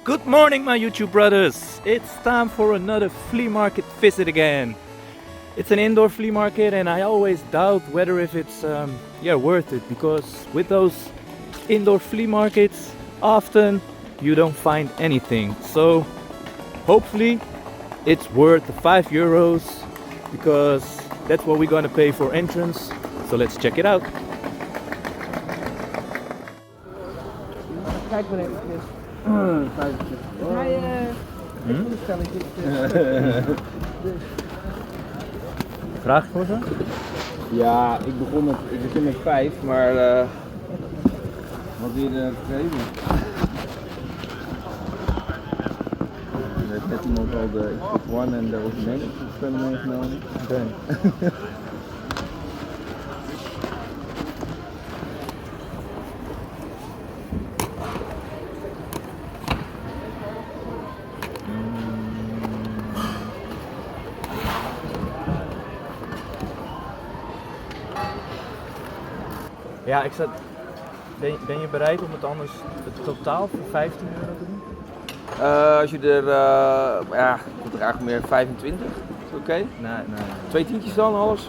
Good morning, my YouTube brothers. It's time for another flea market visit again. It's an indoor flea market and I always doubt whether if it's worth it, because with those indoor flea markets often you don't find anything. So hopefully it's worth the €5 because that's what we're gonna pay for entrance. So let's check it out. Kijk maar even. Vraag voor ze? Ja, ik begin met 5, maar wat wil je geven? Net iemand al de X1 en daar was een spellen meegenomen. Oké. Ja, ben je bereid om het anders het totaal voor €15 te doen? Als je er, ik wil er eigenlijk meer 25, is het oké? Nee. 2 tientjes dan, alles?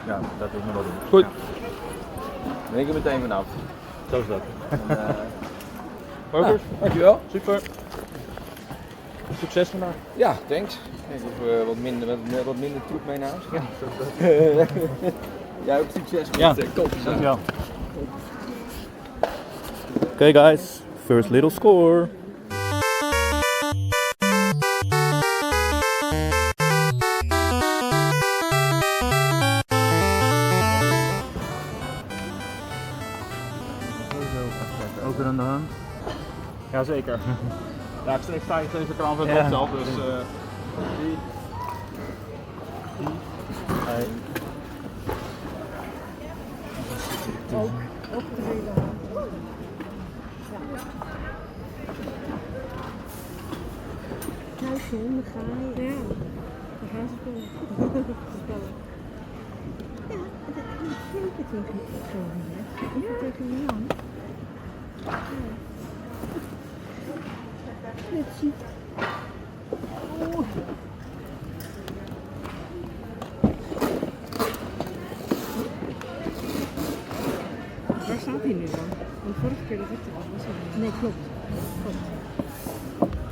Ja, dat is me wel doen. Goed. Ja. Dan ben ik er meteen vanaf. Zo is dat. Marcus, dankjewel. Super. Succes vandaag. Ja, thanks. Ik hoef wat minder troep mee naar huis. Ja, zo is dat. Jij ook succes met Ja, kopen. Dankjewel. Okay guys, first little score. Ook weer aan de hand? Jazeker. Ja, ik sta hier steeds aan van het zelf, dus die. Hey. Ook de hele hand. Kruisje, dan ga je. Ja, dan gaan ze spelen. Ja, ik vind het tegen zo. Ja, tegen Jan. Let's see. Oh. Waar staat hij nu dan? Want vorige keer dat ik er was hij niet. Nee, klopt.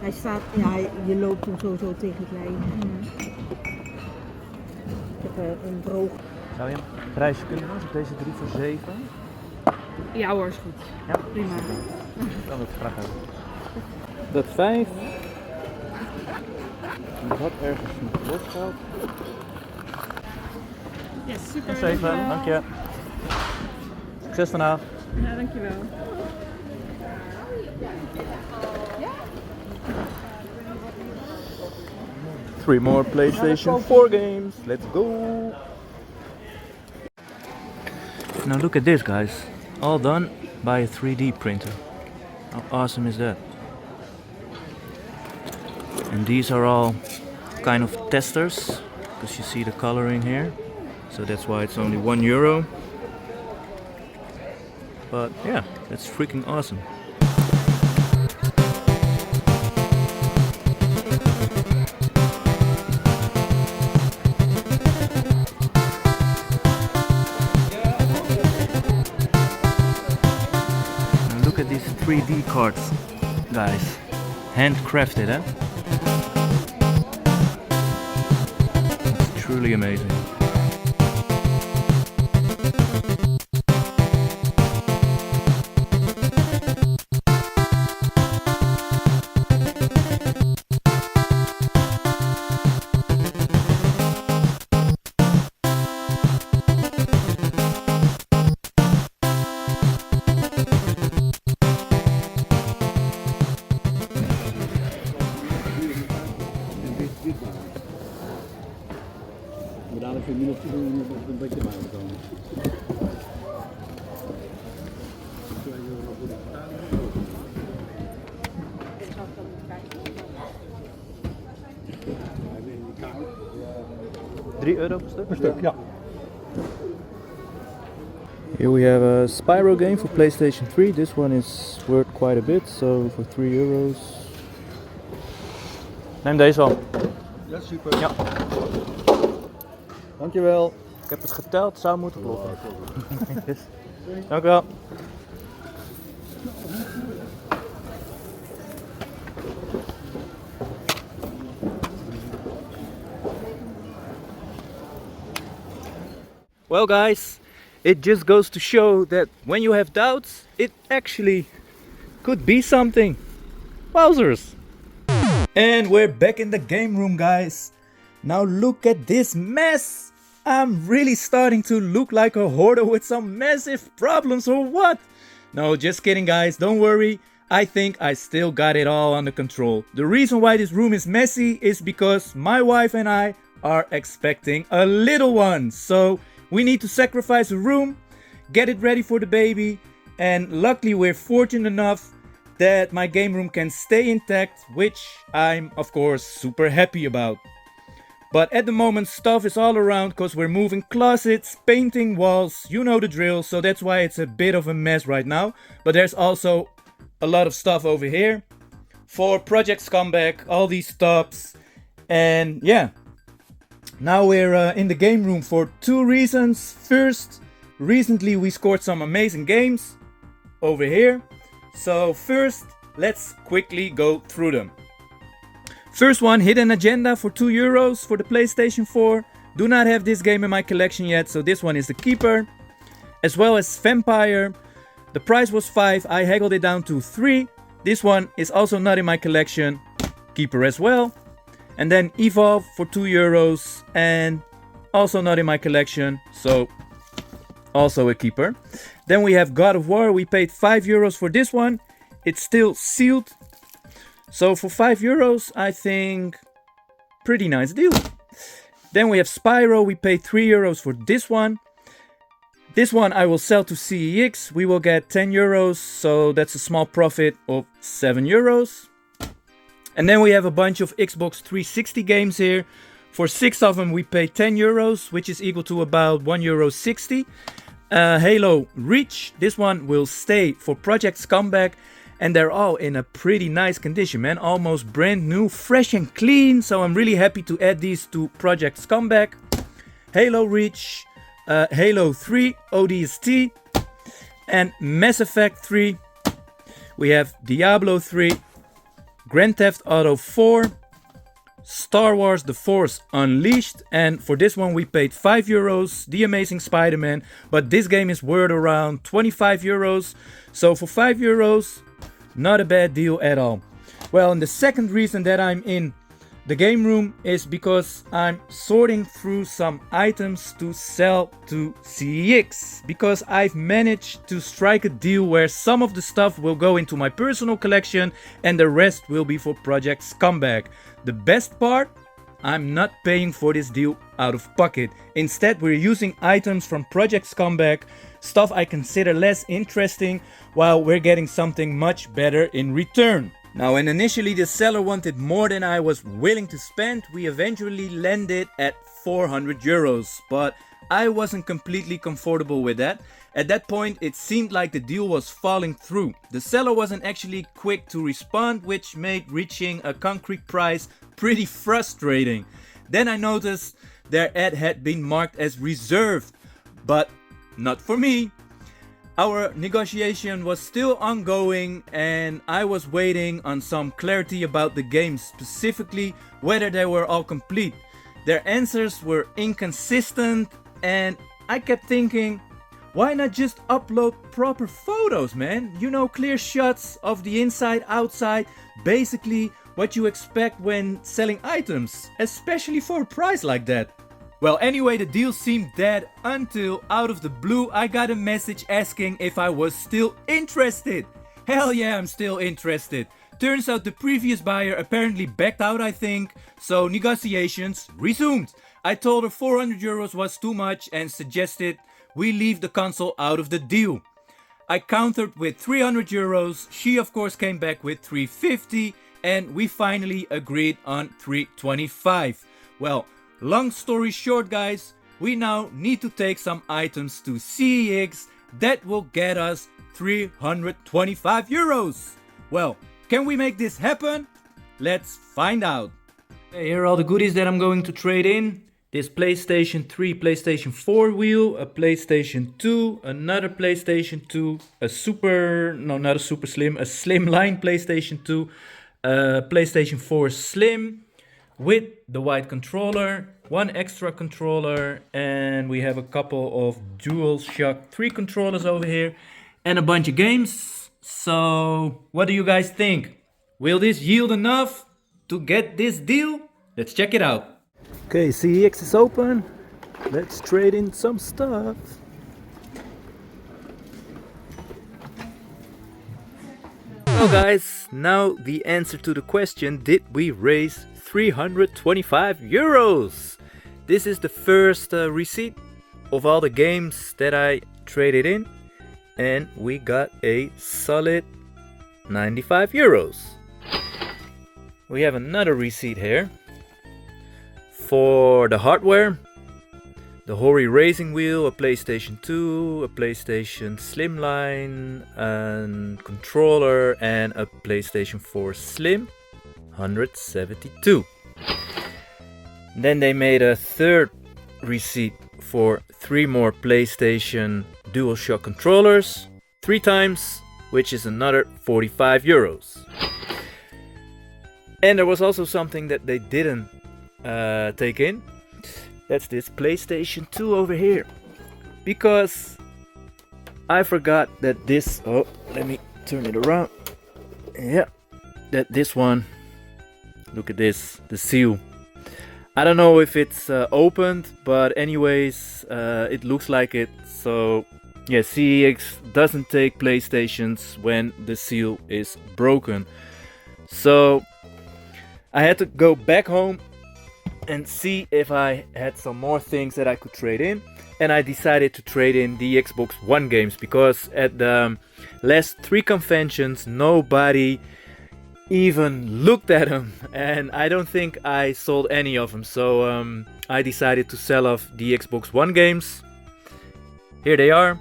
Hij staat, ja, je loopt hem sowieso tegen het lijn. Ik heb een droog. Zou je een prijsje kunnen doen op deze 3 voor 7? Ja hoor, is goed. Ja, Prima. dan wil ik graag hebben. Dat 5. Dat ergens nog losgeld. Yes, super. 7, dank je. Succes vandaag. Ja, dankjewel. Three more PlayStation 4 games. Let's go. Now look at this, guys. All done by a 3D printer. How awesome is that? And these are all kind of testers, because you see the coloring here. So that's why it's only €1. But yeah, that's freaking awesome. Now look at these 3D cards, guys. Handcrafted, eh? It's truly amazing. Maar dadelijk vind je nog een beetje bij komen. €3 per stuk? Per stuk, ja. Here we have a Spyro game for PlayStation 3. This one is worth quite a bit, so for €3. Neem deze al. Ja, super. Ja. Dankjewel. Ik heb het geteld, zou moeten kloppen. Dank u wel. Well guys, it just goes to show that when you have doubts, it actually could be something. Wowzers! And we're back in the game room, guys. Now look at this mess! I'm really starting to look like a hoarder with some massive problems or what? No, just kidding guys, don't worry. I think I still got it all under control. The reason why this room is messy is because my wife and I are expecting a little one. So we need to sacrifice a room, get it ready for the baby, and luckily we're fortunate enough that my game room can stay intact, which I'm of course super happy about. But at the moment stuff is all around because we're moving closets, painting walls, you know the drill, so that's why it's a bit of a mess right now. But there's also a lot of stuff over here for Project Scumbag, all these tubs, and yeah. Now we're in the game room for two reasons. First, recently we scored some amazing games over here. So first, let's quickly go through them. First one, Hidden Agenda for €2 for the PlayStation 4. Do not have this game in my collection yet, so this one is the keeper. As well as Vampire. The price was 5, I haggled it down to 3. This one is also not in my collection, keeper as well. And then Evolve for €2 and also not in my collection, so also a keeper. Then we have God of War. We paid €5 for this one. It's still sealed. So for €5, I think pretty nice deal. Then we have Spyro. We paid €3 for this one. This one I will sell to CEX. We will get €10, so that's a small profit of €7. And then we have a bunch of Xbox 360 games here. For 6 of them we paid €10, which is equal to about €1.60. Halo Reach, this one will stay for Project Scumbag. And they're all in a pretty nice condition, man. Almost brand new, fresh and clean. So I'm really happy to add these to Project Scumbag. Halo Reach, Halo 3 ODST, and Mass Effect 3. We have Diablo 3. Grand Theft Auto 4, Star Wars The Force Unleashed, and for this one we paid €5, The Amazing Spider-Man, but this game is worth around €25, so for €5, not a bad deal at all. Well, and the second reason that I'm in the game room is because I'm sorting through some items to sell to CEX, because I've managed to strike a deal where some of the stuff will go into my personal collection and the rest will be for Project Scumbag. The best part, I'm not paying for this deal out of pocket. Instead, we're using items from Project Scumbag, stuff I consider less interesting, while we're getting something much better in return. Now, when initially the seller wanted more than I was willing to spend, we eventually landed at €400, but I wasn't completely comfortable with that. At that point, it seemed like the deal was falling through. The seller wasn't actually quick to respond, which made reaching a concrete price pretty frustrating. Then I noticed their ad had been marked as reserved, but not for me. Our negotiation was still ongoing and I was waiting on some clarity about the games, specifically whether they were all complete. Their answers were inconsistent and I kept thinking, why not just upload proper photos, man? You know, clear shots of the inside, outside, basically what you expect when selling items, especially for a price like that. Well, anyway, the deal seemed dead until out of the blue I got a message asking if I was still interested. Hell yeah, I'm still interested. Turns out the previous buyer apparently backed out, I think, so negotiations resumed. I told her €400 was too much and suggested we leave the console out of the deal. I countered with €300, she of course came back with $350 and we finally agreed on $325. Well, long story short guys, we now need to take some items to CEX that will get us 325 euros. Well, can we make this happen? Let's find out. Okay, here are all the goodies that I'm going to trade in. This PlayStation 3, PlayStation 4 wheel, a PlayStation 2, another PlayStation 2, a slimline PlayStation 2, a PlayStation 4 Slim with the white controller, one extra controller, and we have a couple of DualShock 3 controllers over here, and a bunch of games. So, what do you guys think? Will this yield enough to get this deal? Let's check it out. Okay, CEX is open. Let's trade in some stuff. Well guys, now the answer to the question, did we raise 325 euros? This is the first receipt of all the games that I traded in, and we got a solid 95 euros. We have another receipt here for the hardware, the Hori Racing Wheel, a PlayStation 2, a PlayStation Slimline, and controller, and a PlayStation 4 Slim, 172. Then they made a third receipt for 3 more PlayStation DualShock controllers, 3 times, which is another 45 euros. And there was also something that they didn't take in. That's this PlayStation 2 over here, because I forgot that this, oh, let me turn it around. Yeah, that this one, look at this, the seal. I don't know if it's opened, but anyways, it looks like it. So yeah, CEX doesn't take PlayStations when the seal is broken. So I had to go back home and see if I had some more things that I could trade in, and I decided to trade in the Xbox One games, because at the last 3 conventions nobody even looked at them, and I don't think I sold any of them. So I decided to sell off the Xbox One games. Here they are,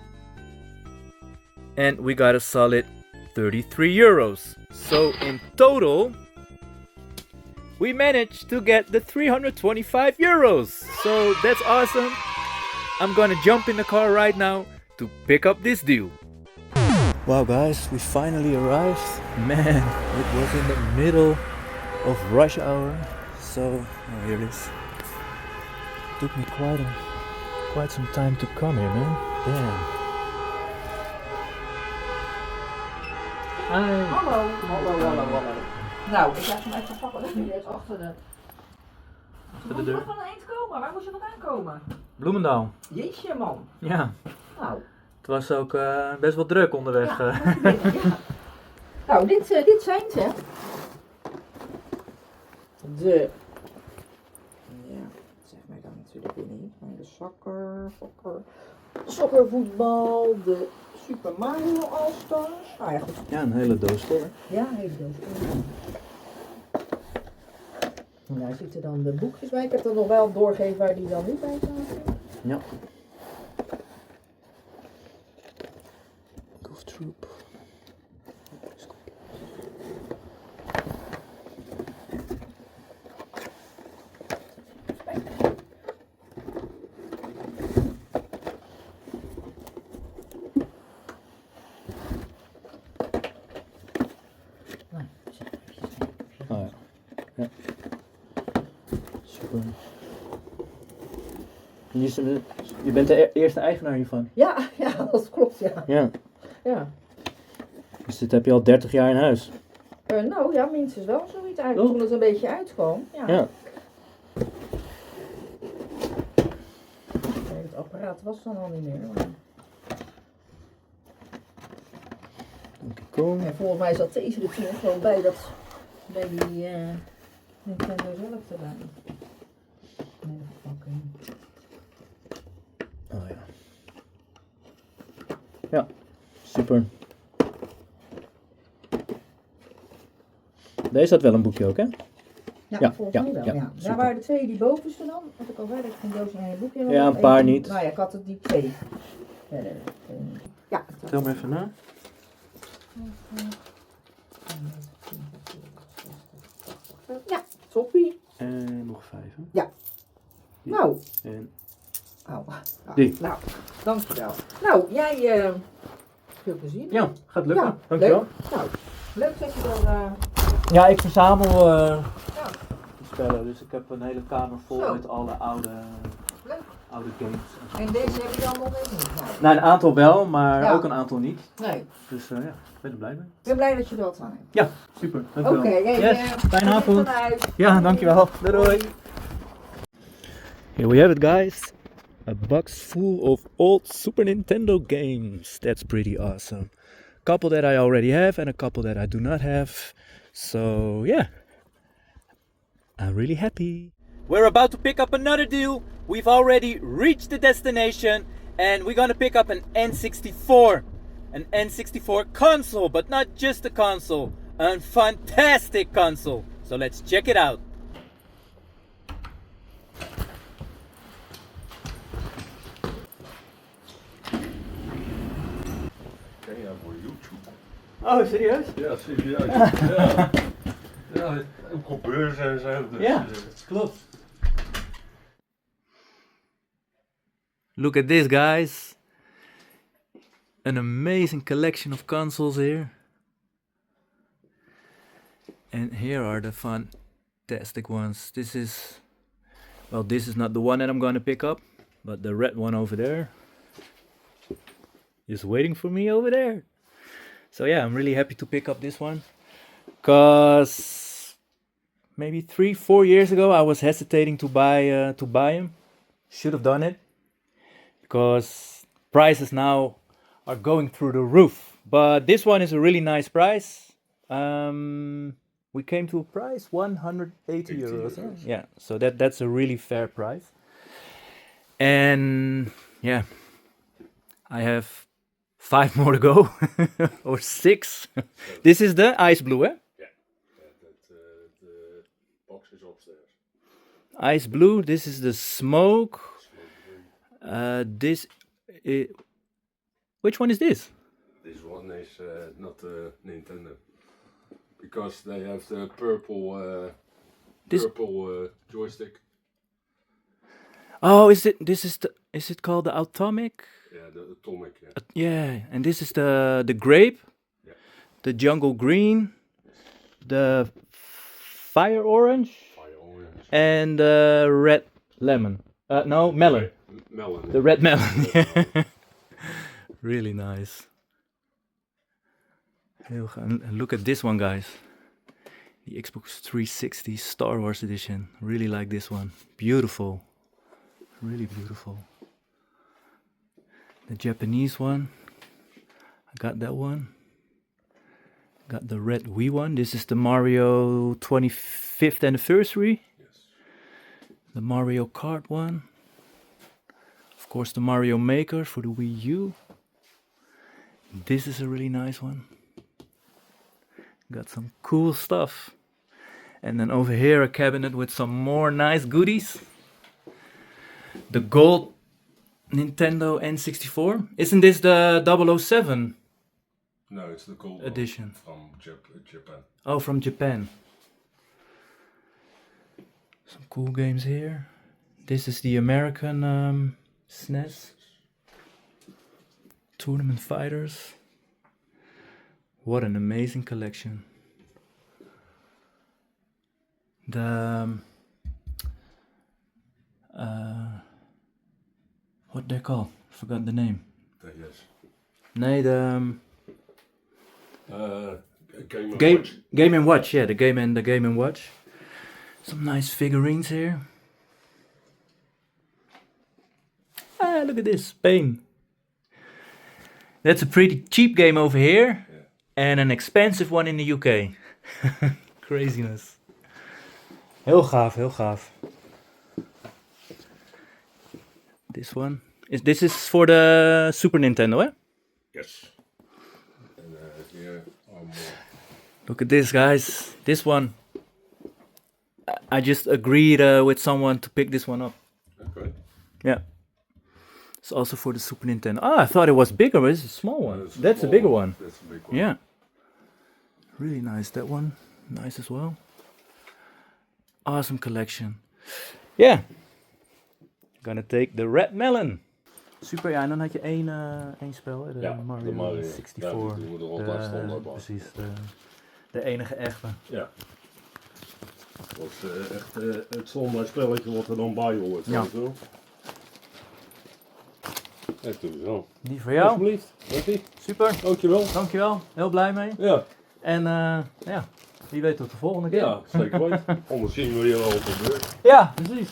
and we got a solid 33 euros. So in total we managed to get the 325 euros. So that's awesome. I'm gonna jump in the car right now to pick up this deal. Wow guys, we finally arrived. Man, it was in the middle of rush hour. So, oh, here it is. Took me quite some time to come here, man. Damn. Hi. Hallo. Nou, ik laat hem even pakken. Die is achter de... Ze moet er van een eind komen. Waar moet je vandaan komen? Bloemendaal. Jeetje man. Ja. Nou. Het was ook best wel druk onderweg. Ja, ja. Nou, dit zijn ze. De... Ja, zeg mij dan natuurlijk weer niet. Maar de sokkervoetbal, de Super Mario All-Stars. Ah ja, goed. Ja, een hele doos voor. Ja, een hele doos. En daar zitten dan de boekjes bij. Ik heb er nog wel doorgegeven waar die dan niet bij zaten. Ja. Goof Troop. Oh ja. Ja. Super. Je bent de eerste eigenaar hiervan? Ja, ja, dat klopt, ja. Ja. Ja. Dus dit heb je al 30 jaar in huis? Nou ja, minstens wel zoiets eigenlijk, toen het een beetje uitkwam. Ja. Ja. Kijk, het apparaat was dan al niet meer. Maar... Cool. En volgens mij zat deze er toen gewoon bij die Nintendo zelf erbij. Even pakken. Oh ja. Ja, super. Deze had wel een boekje ook, hè? Ja, volgens mij wel. Ja. Ja, Daar waren de 2 die bovenste dan. Wat ik al zei, dat ik een doos en een boekje had. Ja, een paar niet. Nou ja, ik had het die 2 verder. Ja. Tel me even na. Ja, toppie. En nog 5, hè? Ja. Die. Nou. En Oh. die. Nou, dankjewel. Nou, jij veel plezier. ja, gaat lukken. Ja, Dankjewel. leuk. Nou, leuk dat je er... Ja, ik verzamel Ja, spellen, dus ik heb een hele kamer vol Zo. met alle oude games. en deze heb je dan nog even niet? Nou, Nou, een aantal wel, maar Ja. ook een aantal niet. nee, Dus ja, ik ben er blij mee. ik ben blij dat je dat aan hebt. Ja, super. Dankjewel. Oké, Yes, fijne avond. Vanuit. Ja, dankjewel. Doei doei. Here we have it, guys. A box full of old Super Nintendo games. That's pretty awesome. Couple that I already have and a couple that I do not have. So yeah, I'm really happy. We're about to pick up another deal. We've already reached the destination and we're gonna pick up an N64. An N64 console, but not just a console, a fantastic console. So let's check it out. Ken jij voor YouTube? Oh, serieus? Ja, serieus. Ja. Ja, ook op beurzen en zo. Dus, Ja, klopt. Look at this, guys. An amazing collection of consoles here. And here are the fantastic ones. This is not the one that I'm going to pick up, but the red one over there is waiting for me over there. So yeah, I'm really happy to pick up this one, cause maybe 3-4 years ago I was hesitating to buy him. Should have done it, because prices now are going through the roof. But this one is a really nice price. We came to a price 180 euros. Huh? Yeah, so that's a really fair price. And yeah, I have 5 more to go, or 6. This is the ice blue, eh? Yeah, the box is upstairs. Ice blue. This is the smoke. Which one is this? This one is not Nintendo. Because they have the purple, joystick. Oh, is it called the Atomic? Yeah, the atomic. Yeah. Yeah, and this is the grape, Yeah. the jungle green, the fire orange, and the red lemon. No, melon. Melon. The red melon. Yeah. Really nice. And look at this one, guys. The Xbox 360 Star Wars edition. Really like this one. Beautiful. Really beautiful. The Japanese one. I got that one. Got the red Wii one. This is the Mario 25th anniversary. Yes. The Mario Kart one. Of course, the Mario Maker for the Wii U. This is a really nice one. Got some cool stuff. And then over here a cabinet with some more nice goodies. The gold Nintendo N64. Isn't this the 007 No, it's the gold edition? from Japan. Oh, from Japan. Some cool games here. This is the American SNES. Tournament Fighters. What an amazing collection. The what they call? Forgot the name. Yes. Nee, the Game Game and Watch. Yeah, the Game and Watch. Some nice figurines here. Ah, look at this, Spain. That's a pretty cheap game over here, and an expensive one in the UK. Craziness. Heel gaaf, heel gaaf. This one. This is for the Super Nintendo, eh? Yes. And here are more. Look at this, guys. This one. I just agreed with someone to pick this one up. Okay. Yeah. It's also for the Super Nintendo. Oh, I thought it was bigger, but it's a small one. It's a That's a small bigger one. That's a big one. Yeah. Really nice. That one. Nice as well. Awesome collection. Yeah. Gonna take the red melon. Super, ja, en dan had je één spel, hè, de Ja, Mario, de Mario. 64. Ja, die moet er altijd standaard bij. Precies, de enige echte. Ja. Dat was echt het standaard spelletje wat er dan bij hoort. Ja. weet je wel. Echt doe zo. Die voor jou. Alsjeblieft. Dankie. Super, Dankjewel. dankjewel. Heel blij mee. Ja. En ja, wie weet tot de volgende keer. Ja, zeker weten. Anders zien we je wel op de beurt. Ja, precies.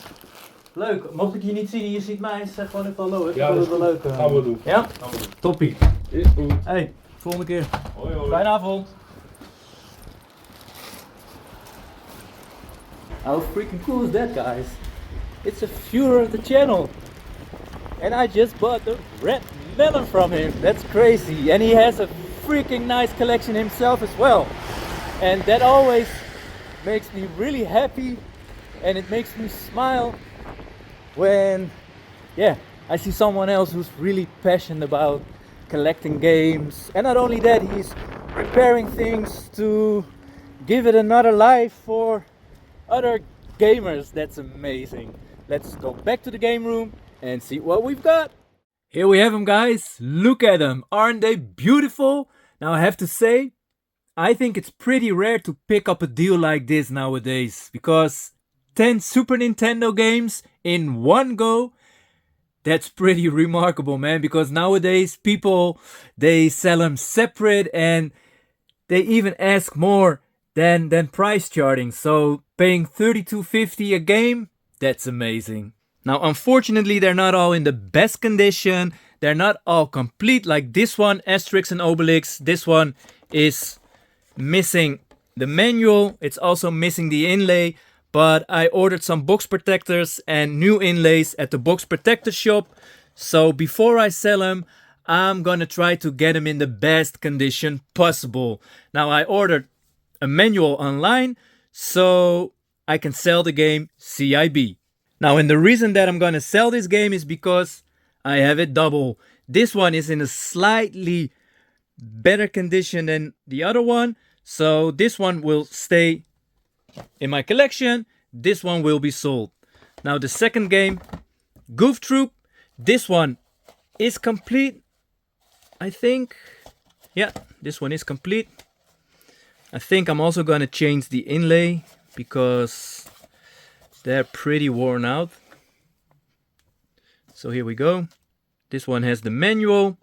Leuk. Mocht ik je niet zien en je ziet mij, zeg gewoon even hallo. Ik Ja, vind dat het wel leuk. Gaan we doen. Ja? Gaan we doen. Toppie. Is goed. Hey, volgende keer. Hoi hoi. Fijne avond. How freaking cool is that, guys? It's a viewer of the channel. And I just bought the red melon from him. That's crazy. And he has a freaking nice collection himself as well. And that always makes me really happy. And it makes me smile when, yeah, I see someone else who's really passionate about collecting games. And not only that, he's repairing things to give it another life for other gamers. That's amazing. Let's go back to the game room and see what we've got. Here we have them, guys. Look at them. Aren't they beautiful? Now I have to say, I think it's pretty rare to pick up a deal like this nowadays, because 10 Super Nintendo games in one go, that's pretty remarkable, man. Because nowadays people, they sell them separate and they even ask more than price charting. So paying $32.50 a game, that's amazing. Now unfortunately they're not all in the best condition. They're not all complete, like this one, Asterix and Obelix. This one is missing the manual. It's also missing the inlay. But I ordered some box protectors and new inlays at the box protector shop. So before I sell them, I'm gonna try to get them in the best condition possible. Now I ordered a manual online so I can sell the game CIB. Now, and the reason that I'm gonna sell this game is because I have it double. This one is in a slightly better condition than the other one. So this one will stay in my collection. This one will be sold. Now the second game, Goof Troop. This one is complete, I think. Yeah, this one is complete. I think I'm also gonna change the inlay because they're pretty worn out. So here we go. This one has the manual.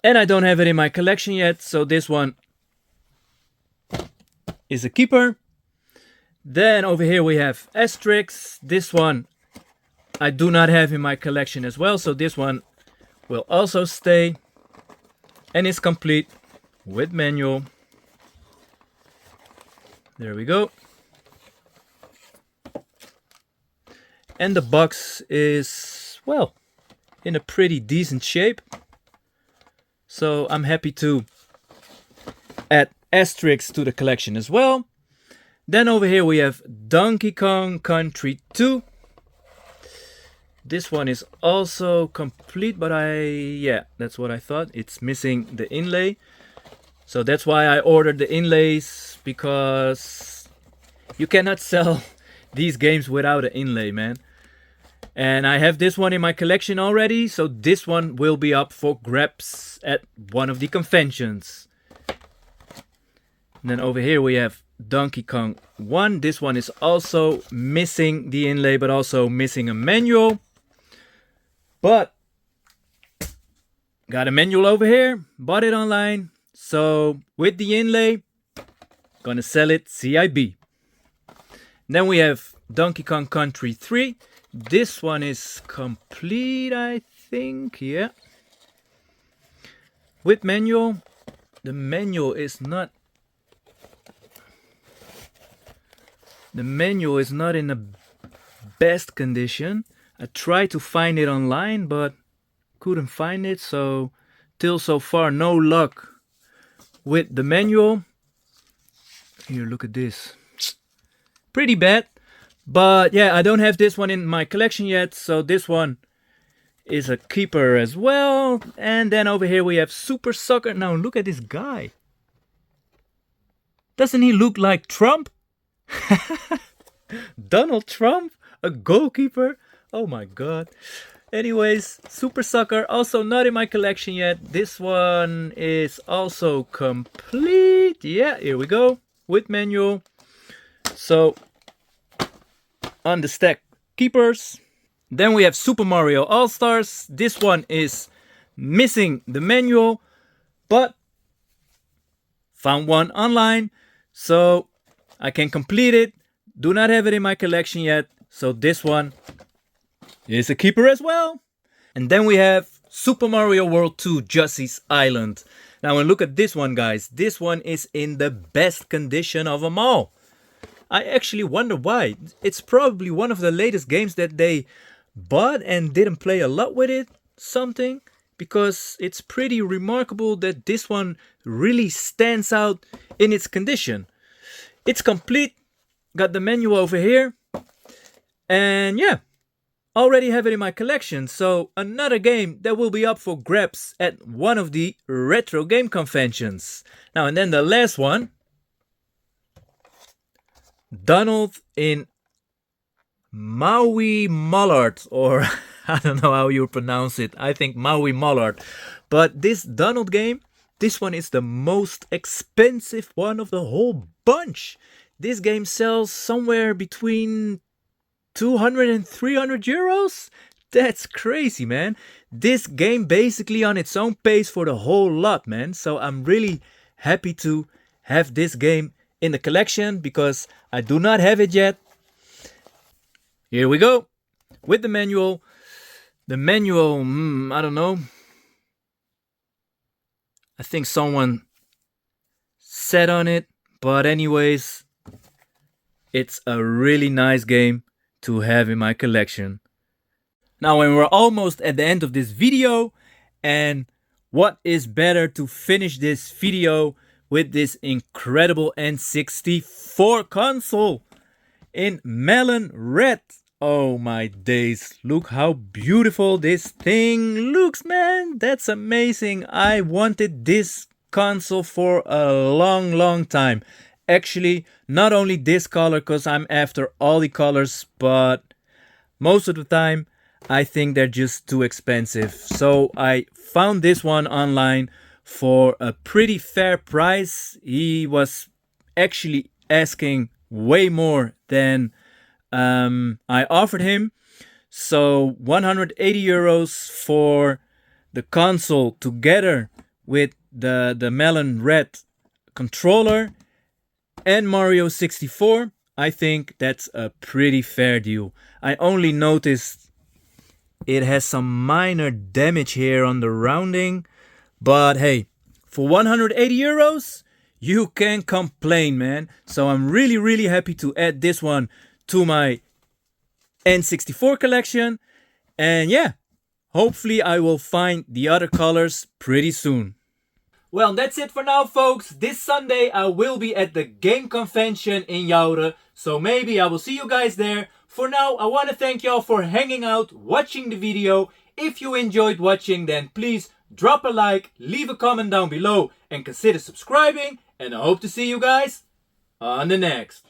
And I don't have it in my collection yet, so this one is a keeper. Then over here we have Asterix. This one I do not have in my collection as well, so this one will also stay and is complete with manual. There we go. And the box is, well, in a pretty decent shape. So I'm happy to add Asterix to the collection as well. Then over here we have Donkey Kong Country 2. This one is also complete, but yeah, that's what I thought. It's missing the inlay. So that's why I ordered the inlays, because you cannot sell these games without an inlay, man. And I have this one in my collection already, so this one will be up for grabs at one of the conventions. And then over here we have Donkey Kong 1. This one is also missing the inlay, but also missing a manual. But got a manual over here, bought it online. So with the inlay, gonna sell it CIB. Then we have Donkey Kong Country 3. This one is complete, I think, yeah. With manual. The manual is not in the best condition. I tried to find it online, but couldn't find it. So till so far, no luck with the manual. Here, look at this. Pretty bad, But yeah, I don't have this one in my collection yet, so this one is a keeper as well. And then over here we have Super Soccer. Now look at this guy. Doesn't he look like Trump? Donald Trump? A goalkeeper? Oh my god. Anyways, Super Soccer, also not in my collection yet. This one is also complete. Yeah, here we go. With manual. So, on the stack, keepers. Then we have Super Mario All-Stars. This one is missing the manual, but found one online, so I can complete it. Do not have it in my collection yet, so this one is a keeper as well. And then we have Super Mario World 2 Jussie's Island. Now, and look at this one, guys. This one is in the best condition of them all. I actually wonder why. It's probably one of the latest games that they bought and didn't play a lot with it, something, because it's pretty remarkable that this one really stands out in its condition. It's complete, got the menu over here, and yeah, already have it in my collection. So another game that will be up for grabs at one of the retro game conventions. Now, and then the last one, Donald in Maui Mallard, or I don't know how you pronounce it. I think Maui Mallard. But this Donald game, this one is the most expensive one of the whole bunch. This game sells somewhere between 200 and 300 euros. That's crazy, man. This game basically on its own pays for the whole lot, man. So I'm really happy to have this game in the collection because I do not have it yet. Here we go with the manual. The manual, I don't know. I think someone said on it, but anyways, it's a really nice game to have in my collection. Now, when we're almost at the end of this video, and what is better to finish this video with this incredible N64 console in melon red. Oh my days, look how beautiful this thing looks, man. That's amazing. I wanted this console for a long time. Actually, not only this color, because I'm after all the colors, but most of the time I think they're just too expensive. So I found this one online for a pretty fair price. He was actually asking way more than I offered him. So 180 euros for the console together with the melon red controller and Mario 64. I think that's a pretty fair deal. I only noticed it has some minor damage here on the rounding, but hey, for 180 euros, you can't complain, man. So I'm really happy to add this one to my N64 collection. And yeah, hopefully I will find the other colors pretty soon. Well, that's it for now, folks. This Sunday I will be at the game convention in Yaure, so maybe I will see you guys there. For now, I want to thank y'all for hanging out, watching the video. If you enjoyed watching, then please drop a like, leave a comment down below, and consider subscribing. And I hope to see you guys on the next.